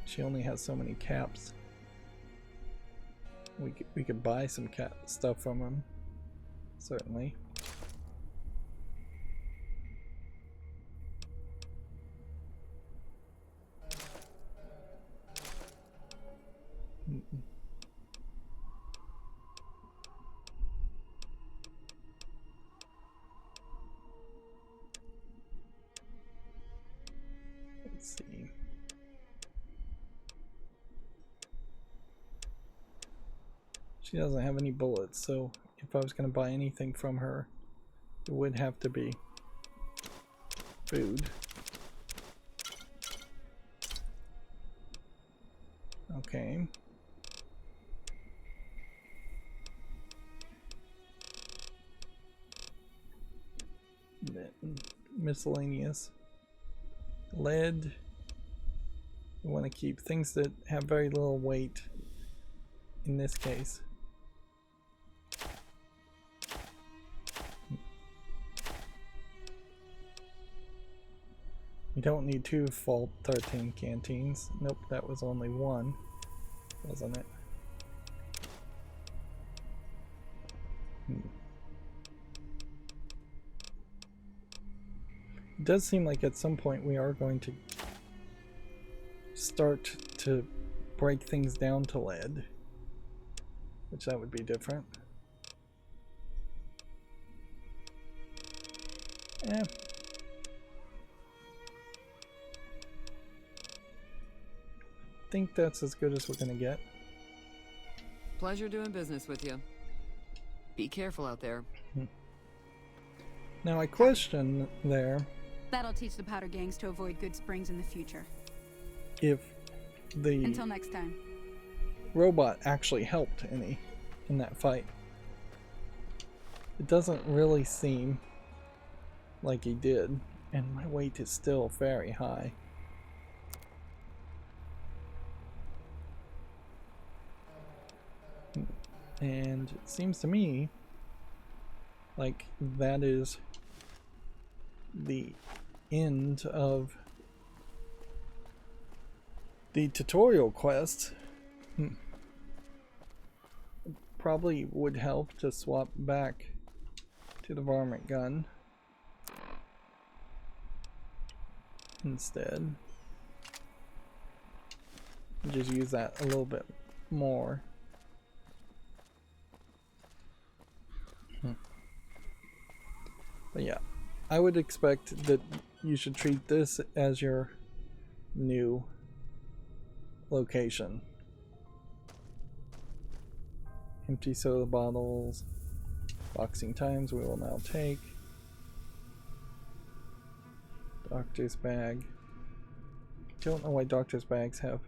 She only has so many caps. We could buy some stuff from him, certainly. Let's see. She doesn't have any bullets, so if I was going to buy anything from her, it would have to be food. Okay. Then miscellaneous. Lead. We want to keep things that have very little weight in this case. You don't need 2 Fault 13 canteens. Nope, that was only 1, wasn't it? It does seem like at some point we are going to start to break things down to lead, which that would be different. I think that's as good as we're gonna get. Pleasure doing business with you. Be careful out there. Now I question there That'll teach the powder gangs to avoid good springs in the future. if the Until next time. robot actually helped any in that fight. It doesn't really seem like he did, and my weight is still very high. And it seems to me like that is the end of the tutorial quest. Probably would help to swap back to the varmint gun instead. Just use that a little bit more. But yeah, I would expect that you should treat this as your new location. Empty soda bottles, boxing times we will now take. Doctor's bag. Don't know why doctor's bags have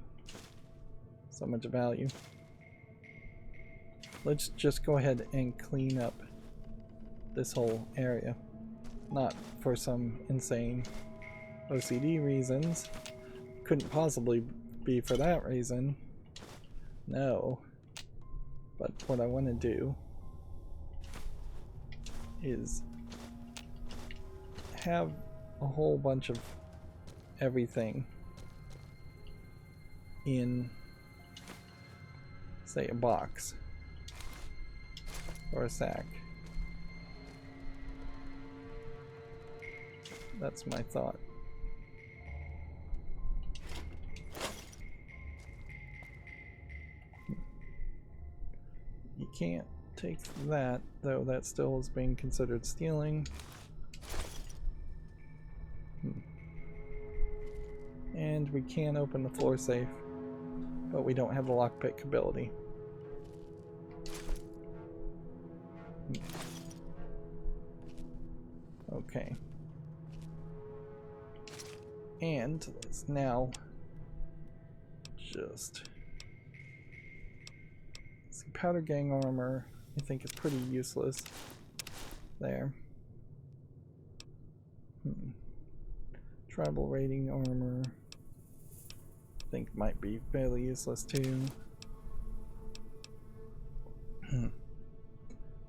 so much value. Let's just go ahead and clean up this whole area. Not for some insane OCD reasons. Couldn't possibly be for that reason. No. But what I want to do is have a whole bunch of everything in, say, a box or a sack. That's my thought. You can't take that, though that still is being considered stealing. And we can open the floor safe, but we don't have the lockpick ability. Okay. And let's now just see. Powder gang armor I think is pretty useless there. Tribal rating armor I think might be fairly useless too. I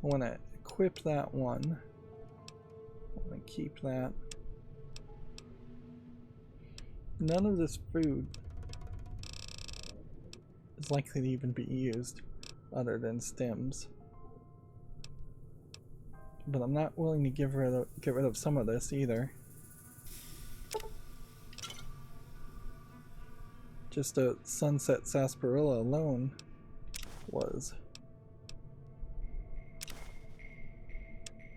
want to equip that one. I want to keep that. None of this food is likely to even be used other than stems. But I'm not willing to get rid of some of this either. Just a sunset sarsaparilla alone was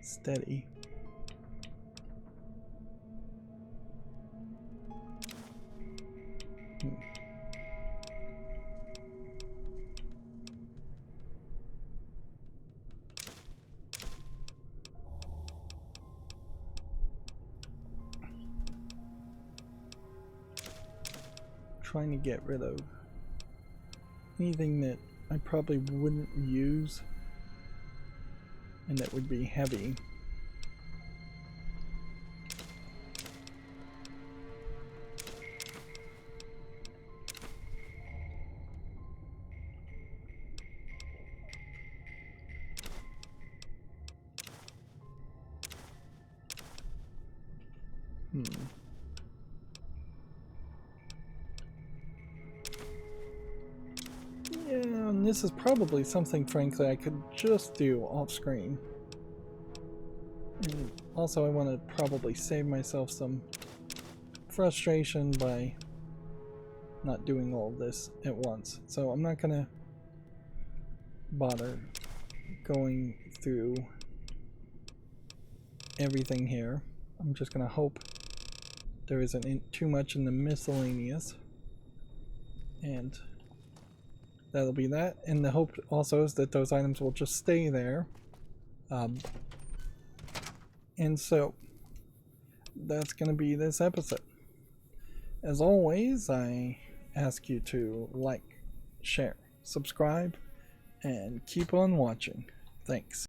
steady. Trying to get rid of anything that I probably wouldn't use and that would be heavy. Yeah, and this is probably something, frankly, I could just do off screen. And also, I want to probably save myself some frustration by not doing all this at once. So I'm not gonna bother going through everything here. I'm just gonna hope there isn't too much in the miscellaneous, and that'll be that. And the hope also is that those items will just stay there. And so that's gonna be this episode. As always, I ask you to like, share, subscribe, and keep on watching. Thanks.